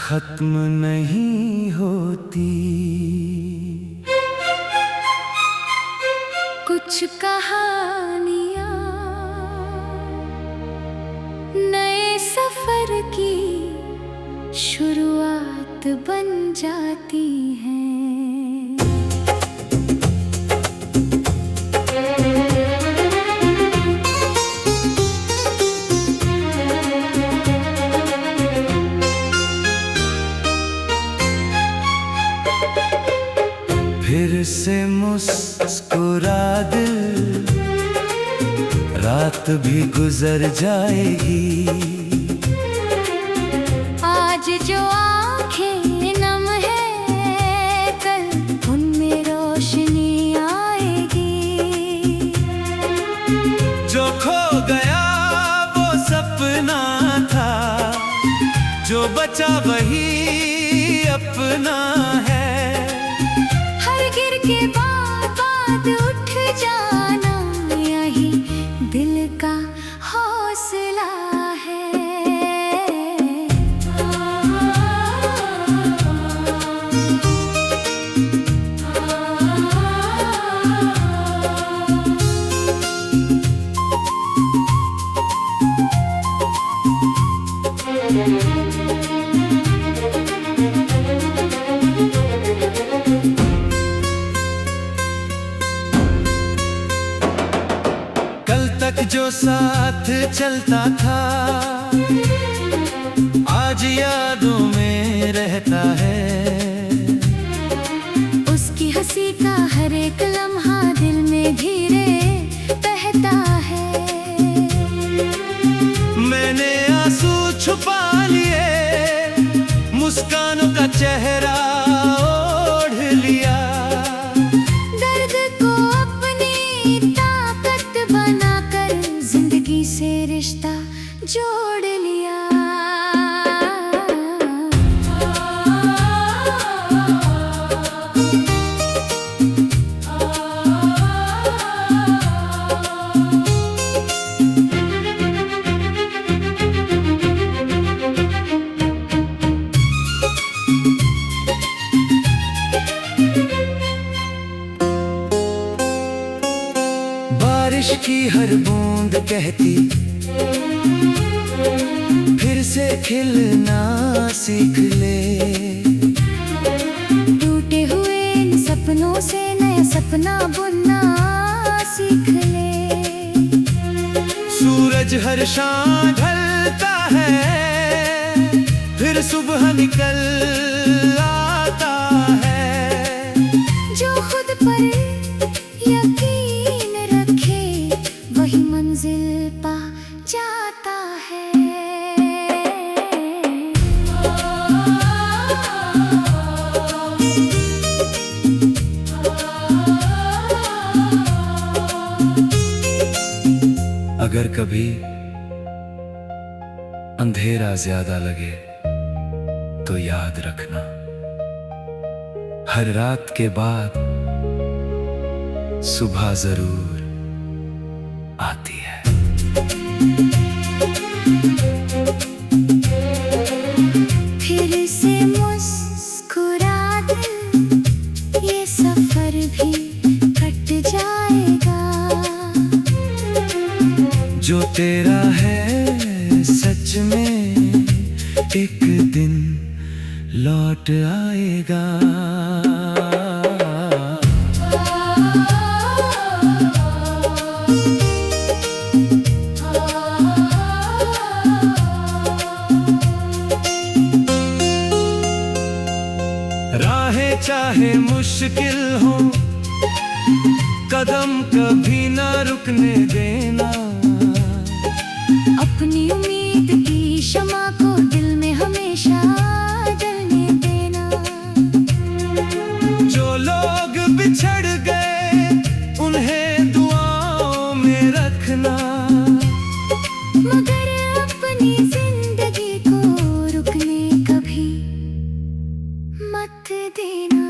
खत्म नहीं होती। कुछ कहानियाँ नए सफर की शुरुआत बन जाती हैं। फिर से मुस्कुरा दिल, रात भी गुजर जाएगी। आज जो आंखें नम है, कल उनमें रोशनी आएगी। जो खो गया वो सपना था, जो बचा वही अपना है। गिर के बाद उठ जाना, यही दिल का हौसला है। तक जो साथ चलता था, आज यादों में रहता है। उसकी हंसी का हर एक लम्हा दिल में धीरे बहता है। मैंने आंसू छुपा लिए, मुस्कानों का चेहरा ओढ़ लिया। से रिश्ता जोड़ लिया। बारिश की हर बूंद कहती, फिर से खिलना सीख ले। टूटे हुए इन सपनों से नया सपना बुनना सीख ले। सूरज हर शाम ढलता है, फिर सुबह निकल आता है। जो खुद पर यकीन रखे, वही मंजिल पा जाता है। अगर कभी अंधेरा ज्यादा लगे तो याद रखना, हर रात के बाद सुबह जरूर आती है। फिर से मुस्कुरा दे, ये सफर भी कट जाएगा। जो तेरा है सच में एक दिन लौट आएगा। राहें चाहे मुश्किल हो, कदम कभी ना रुकने देना। अपनी उम्मीद की शमा को दिल में हमेशा जलने देना। जो लोग बिछड़ गए उन्हें दुआओं में रखना, मगर अपनी जिंदगी को रुकने कभी मत देना।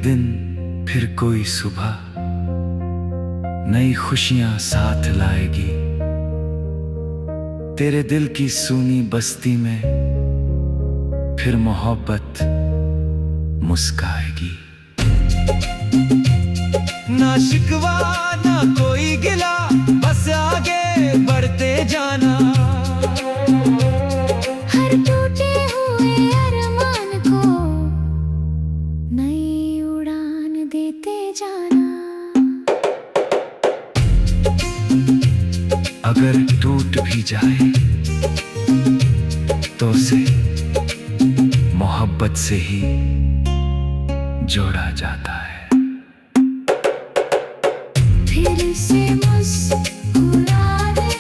दिन फिर कोई सुबह नई खुशियां साथ लाएगी। तेरे दिल की सूनी बस्ती में फिर मोहब्बत मुस्काएगी। ना शिकवा ना कोई गिला, बस आगे बढ़ते जाना। हर टूटे हुए अरमान को नई उड़ान देते जाना। अगर टूट भी जाए तो उसे मोहब्बत से ही जोड़ा जाता है। फिर से मुस्कुरा दे,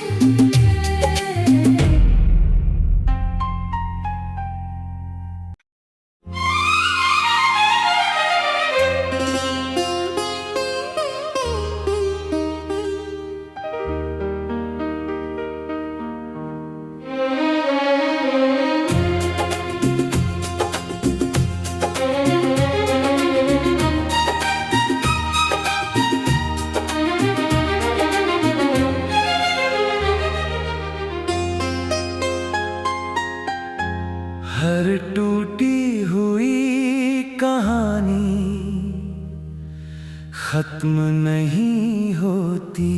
हर टूटी हुई कहानी खत्म नहीं होती।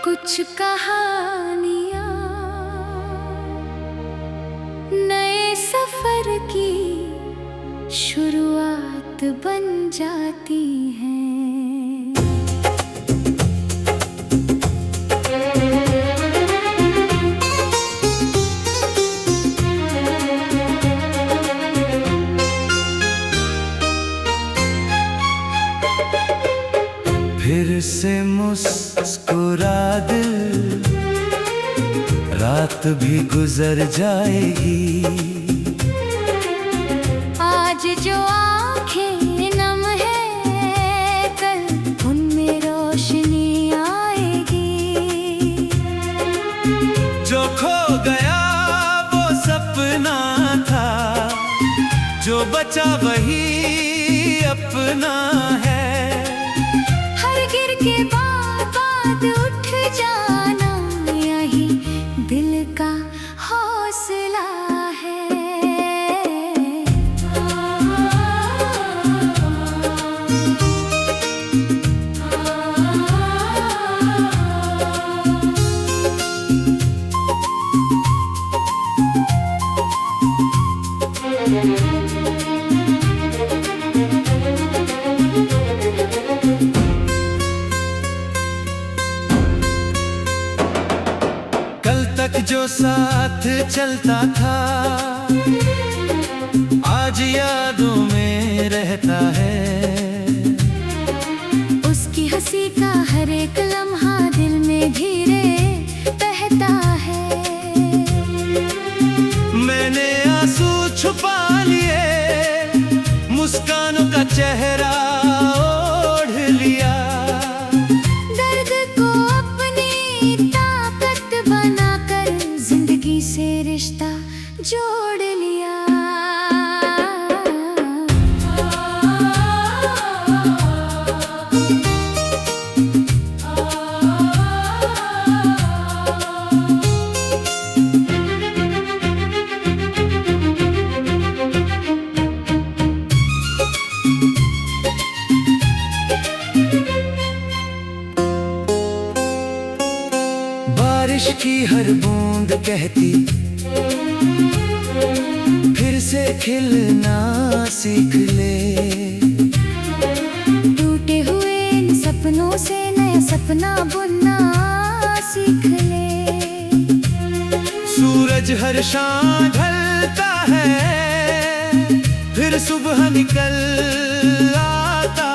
कुछ कहानियां नए सफर की शुरुआत बन जाती हैं। फिर से मुस्कुरा दिल, रात भी गुजर जाएगी। आज जो आंखें नम है, कल उनमें रोशनी आएगी। जो खो गया वो सपना था, जो बचा वही अपना है। गिर के बाद उठ जाना, यही दिल का हौसला है। जो साथ चलता था आज यादों में रहता है। उसकी हंसी का हर एक लम्हा दिल में धीरे बहता है। मैंने आंसू छुपा लिए, मुस्कानों का चेहरा ओढ़ लिया। दर्द को अपनी ताकत बनाकर जिंदगी से रिश्ता जोड़ लिया। बारिश की हर बूंद कहती फिर से खिलना सीख ले। टूटे हुए इन सपनों से नया सपना बुनना सीख ले। सूरज हर शाम ढलता है, फिर सुबह निकल आता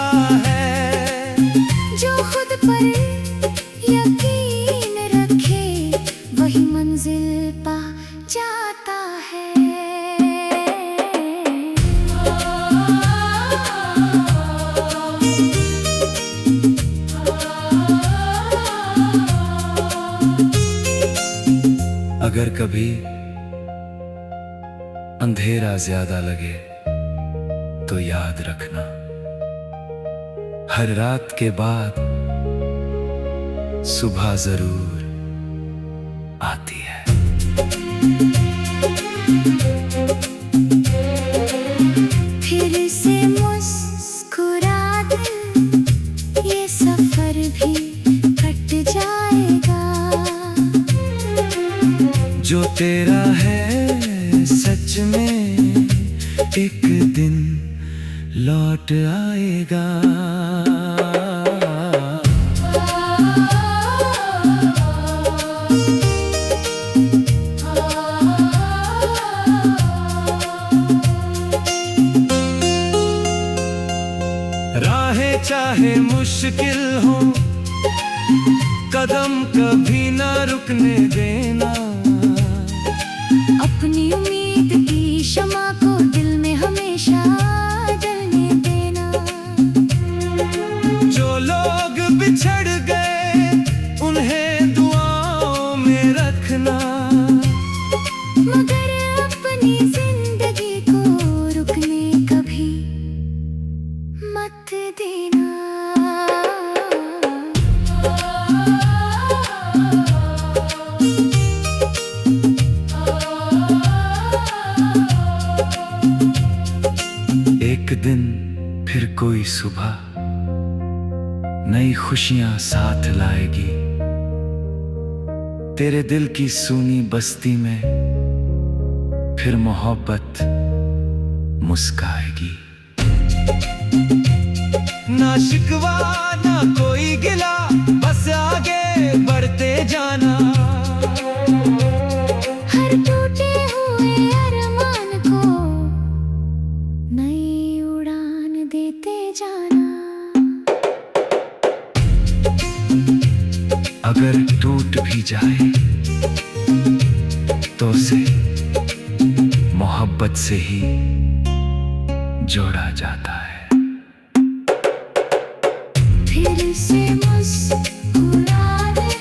है। जो खुद पर यकीन रखे वही मंजिल पा जाता है। अगर कभी अंधेरा ज्यादा लगे तो याद रखना, हर रात के बाद सुबह जरूर आती है। फिर से मुस्कुरा दे, ये सफर भी कट जाएगा। जो तेरा है सच में एक दिन लौट आएगा। राहें चाहे मुश्किल हो, कदम कभी ना रुकने देना। अपनी उम्मीद की शमा को दिल में हमेशा जलने देना। जो लोग बिछड़ गए उन्हें दुआओं में रखना, मगर अपनी जिंदगी को रुकने कभी मत देना। एक दिन फिर कोई सुबह नई खुशियां साथ लाएगी। तेरे दिल की सूनी बस्ती में फिर मोहब्बत मुस्काएगी। ना शिकवा ना कोई गिला, बस आगे बढ़ते जाना। हर टूटे हुए अरमान को नई उड़ान देते जाना। अगर टूट भी जाए तो उसे मोहब्बत से ही जोड़ा जाता है। फिर से मुस्कुरा दे,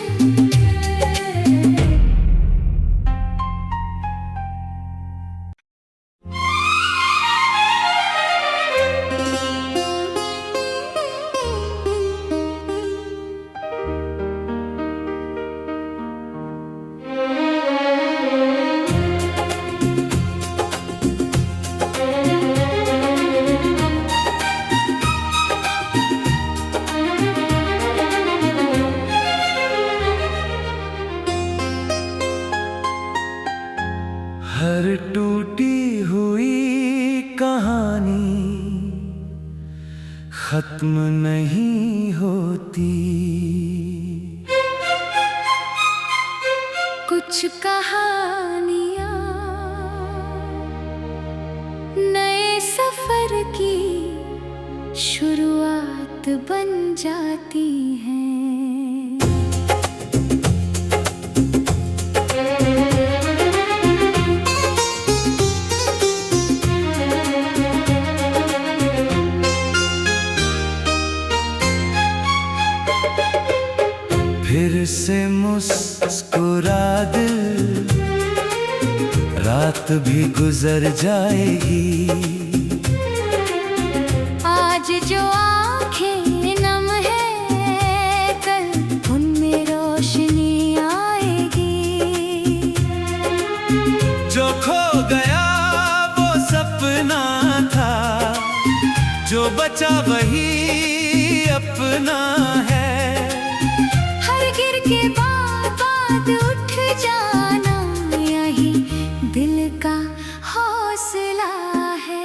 हर टूटी हुई कहानी खत्म नहीं होती। कुछ कहानियाँ नए सफर की शुरुआत बन जाती हैं। फिर से मुस्कुरा दिल, रात भी गुजर जाएगी। आज जो आंखें नम है, कल उनमें रोशनी आएगी। जो खो गया वो सपना था, जो बचा वही अपना है। गिर के बाद उठ जाना, यही दिल का हौसला है।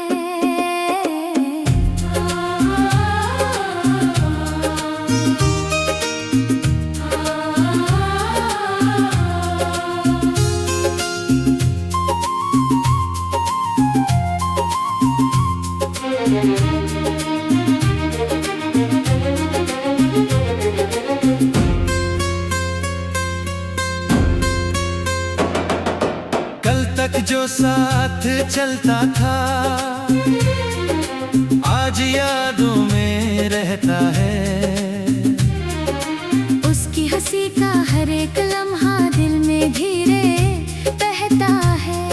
तक जो साथ चलता था आज यादों में रहता है। उसकी हंसी का हर एक लम्हा दिल में धीरे बहता है।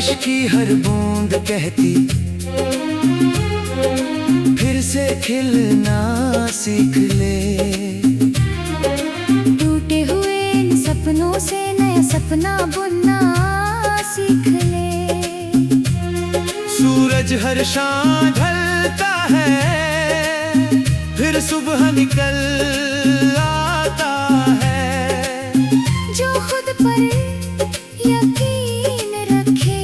बारिश की हर बूंद कहती फिर से खिलना सीख ले। टूटे हुए इन सपनों से नया सपना बुनना सीख ले। सूरज हर शाम ढलता है फिर सुबह निकल आता है। जो खुद पर यकीन रखे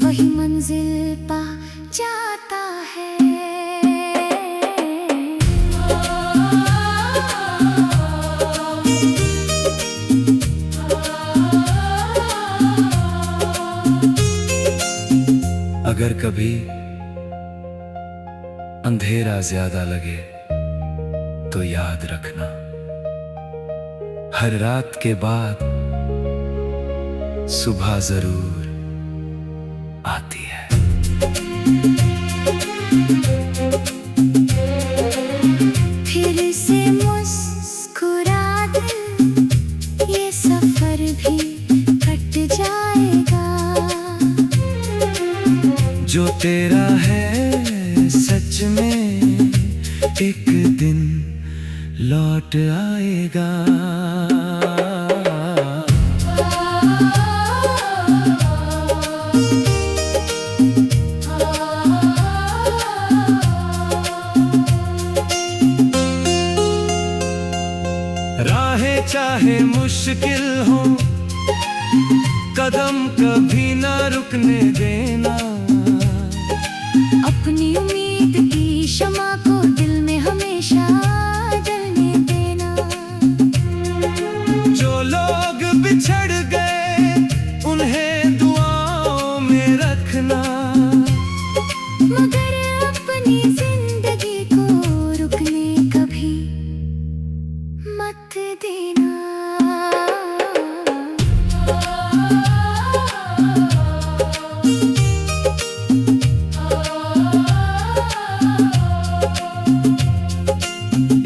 वही मंजिल पा जाता है। अगर कभी अंधेरा ज्यादा लगे तो याद रखना हर रात के बाद सुबह जरूर आती है। फिर से मुस्कुरा दे ये सफर भी कट जाएगा। जो तेरा है सच में एक दिन लौट आएगा। राहें चाहे मुश्किल हो कदम कभी ना रुकने देना। अपनी उम्मीद की शमा को दिल में हमेशा जलने देना। जो लोग बिछड़ गए उन्हें दुआओं में रखना। मगर अपनी जिंदगी को रुकने कभी मत देना।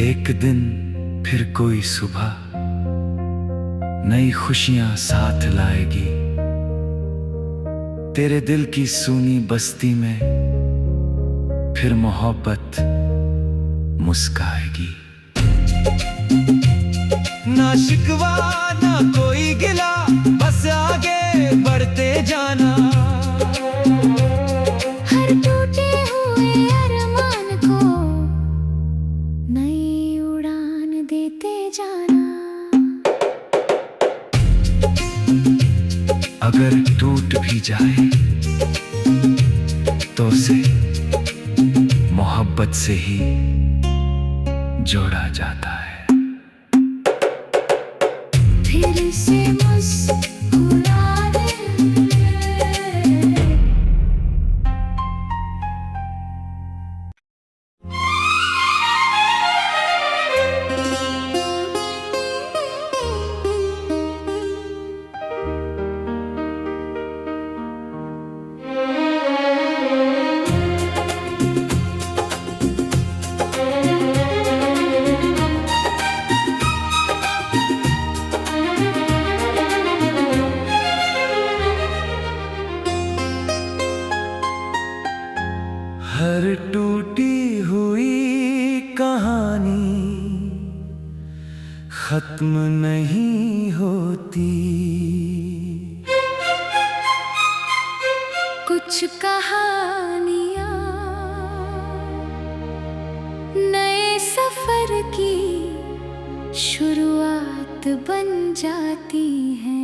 एक दिन फिर कोई सुबह नई खुशियां साथ लाएगी। तेरे दिल की सूनी बस्ती में फिर मोहब्बत मुस्काएगी। ना शिकवा ना कोई गिला बस आगे बढ़ते जाना। हर टूटे हुए अरमान को नई उड़ान देते जाना। अगर टूट भी जाए तो उसे मोहब्बत से ही जोड़ा जाता है। फिर से मुस्कुरा दे हर टूटी हुई कहानी खत्म नहीं होती। कुछ कहानियाँ नए सफर की शुरुआत बन जाती हैं।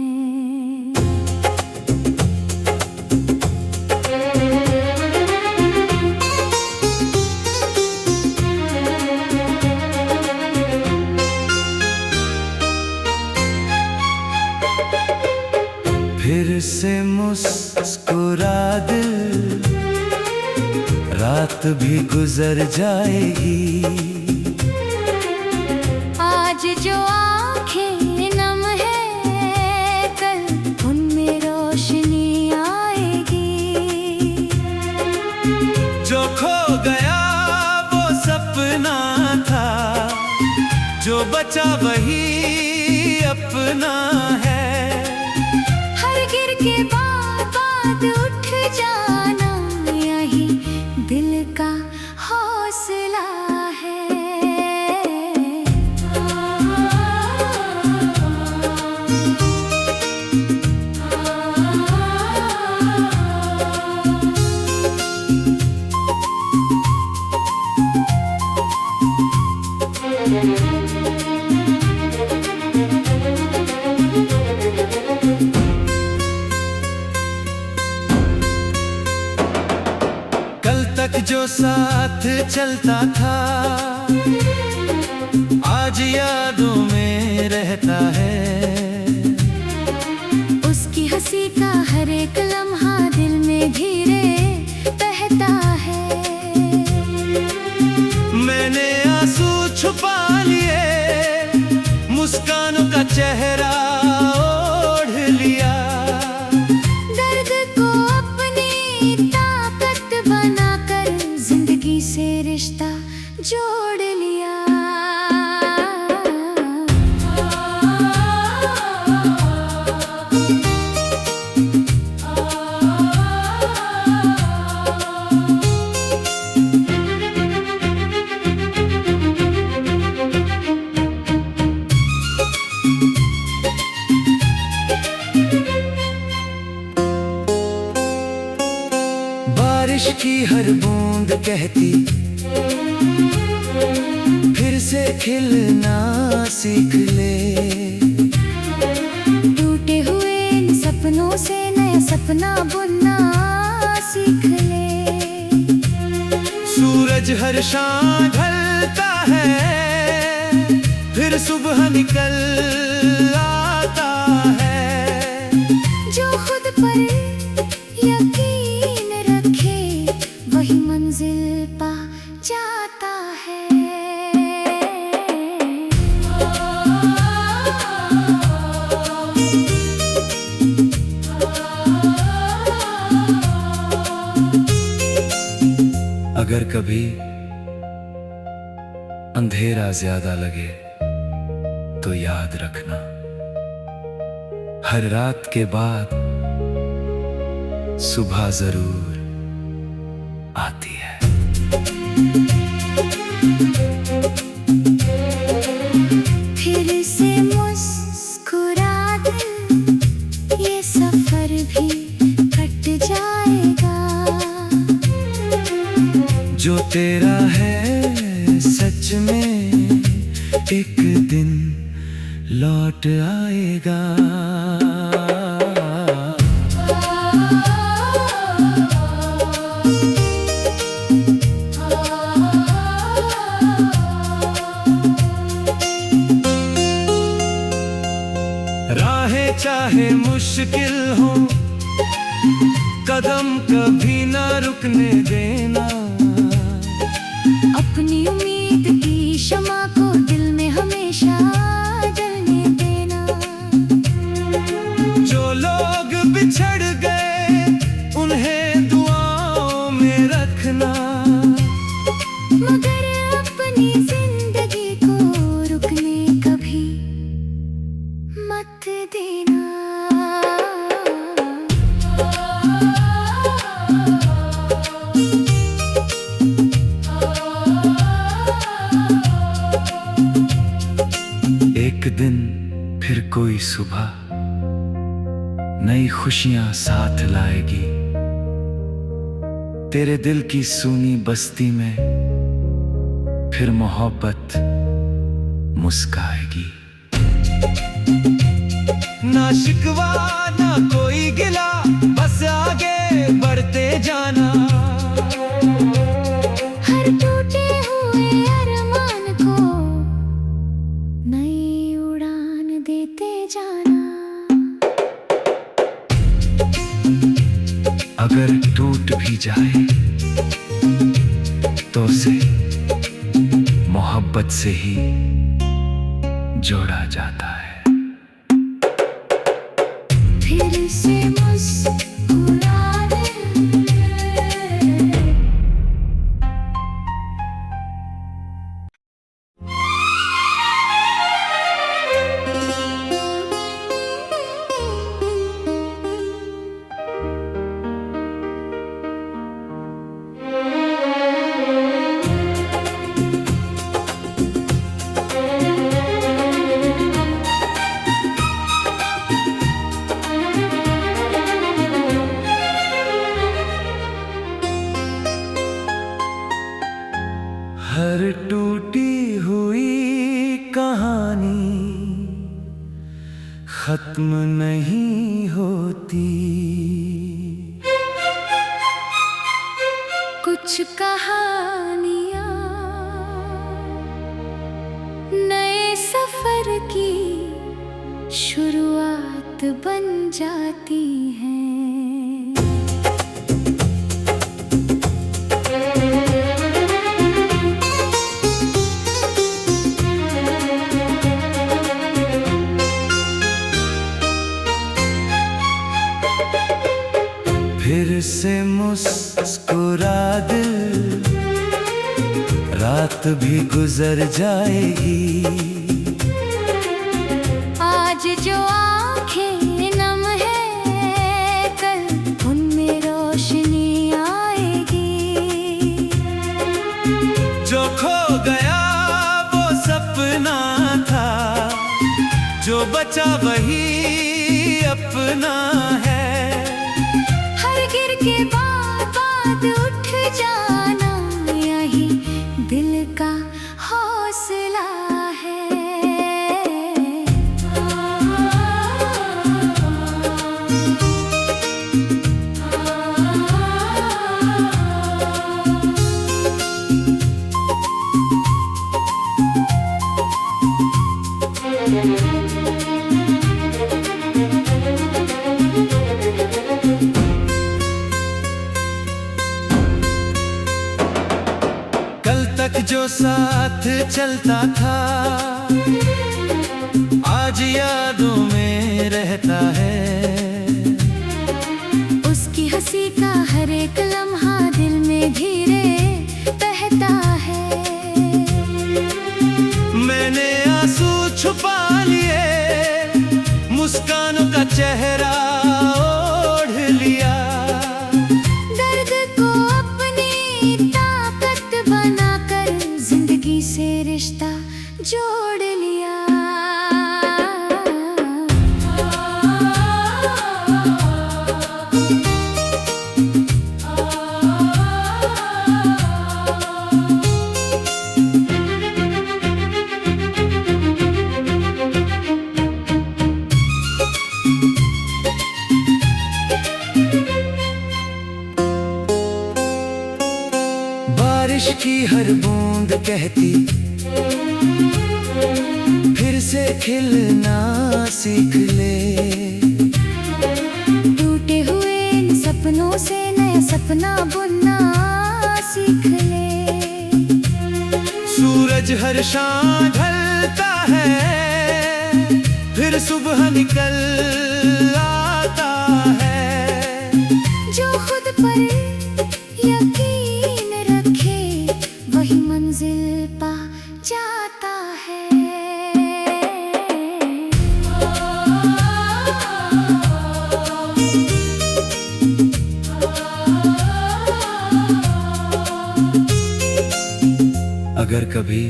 फिर से मुस्कुरा दिल रात भी गुजर जाएगी। आज जो आंखें नम है कल उनमें रोशनी आएगी। जो खो गया वो सपना था जो बचा वही अपना है। हर गिर के बाद उठ जो साथ चलता था आज यादों में रहता है। उसकी हंसी का हर एक लम्हा दिल में धीरे बहता है। मैंने आंसू छुपा लिए, मुस्कानों का चेहरा ओढ़ लिया। दर्द को अपनी ताकत बनाकर जिंदगी से रिश्ता जोड़ लिया। बारिश की हर बूंद कहती फिर से खिलना सीख ले। टूटे हुए इन सपनों से नया सपना बुनना सीख ले। सूरज हर शाम ढलता है, फिर सुबह निकल आता है। जो खुद पर यकीन रखे वही मंजिल पा जाता है। अगर कभी अंधेरा ज्यादा लगे तो याद रखना, हर रात के बाद सुबह जरूर आती है। फिर से मुस्कुरा दे, ये सफर भी कट जाएगा। जो तेरा है सच में एक दिन लौट आएगा। राहें चाहे मुश्किल हो, कदम कभी ना रुकने देना। अपनी उम्मीद की शमा को दिल में हमेशा जलने देना। जो लोग बिछड़ गए उन्हें दुआओं में रखना, मगर अपनी जिंदगी को रुकने कभी मत देना। एक दिन फिर कोई सुबह नई खुशियां साथ लाएगी। तेरे दिल की सूनी बस्ती में फिर मोहब्बत मुस्काएगी। ना शिकवा ना कोई गिला, बस आगे बढ़ते जाना। हर टूटे हुए अरमान को नई उड़ान देते जाना। अगर टूट भी जाए तो उसे मोहब्बत से ही जोड़ा जाता है। फिर से मुस्कुरा दे, हर टूटी हुई कहानी खत्म नहीं होती। कुछ कुछ कहानियाँ नए सफर की शुरुआत बन जाती हैं। फिर से मुस्कुरा दिल, रात भी गुजर जाएगी। आज जो आंखें नम है, कल उनमें रोशनी आएगी। जो खो गया वो सपना था, जो बचा वही अपना है। गिर के बाद उठ जाना, यही दिल का हौसला है। कल तक जो साथ चलता था, आज यादों में रहता है। उसकी हंसी का हर एक लम्हा दिल में धीरे बहता है। मैंने आंसू छुपा लिए, मुस्कानों का चेहरा ओढ़ लिया। दर्द को अपनी ताकत बनाकर जिंदगी से रिश्ता जोड़ लिया। बारिश की हर बूंद कहती, फिर से खिलना सीख ले। टूटे हुए इन सपनों से नया सपना बुनना सीख ले। सूरज हर शाम ढलता है, फिर सुबह निकल आता है। जो खुद पर यकीन रखे, वही मंजिल पा जाता है। अगर कभी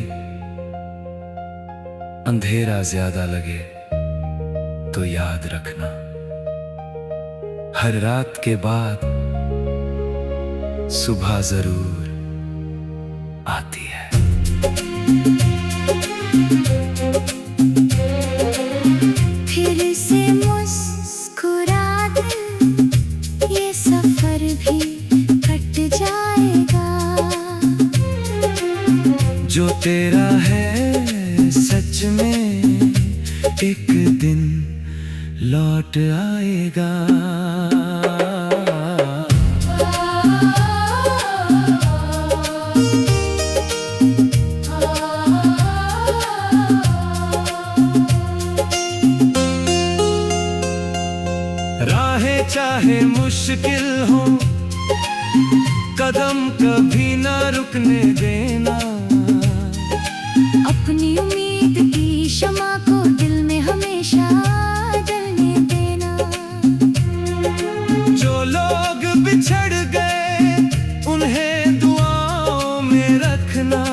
अंधेरा ज्यादा लगे तो याद रखना, हर रात के बाद सुबह जरूर आती है। फिर से मुस्कुरा दिल, ये सफर भी कट जाएगा। जो तेरा है सच में एक दिन लौट आएगा। राहें चाहे मुश्किल हो, कदम कभी ना रुकने देना। अपनी उम्मीद की शमा को दिल में हमेशा जलने देना। जो लोग बिछड़ गए उन्हें दुआओं में रखना।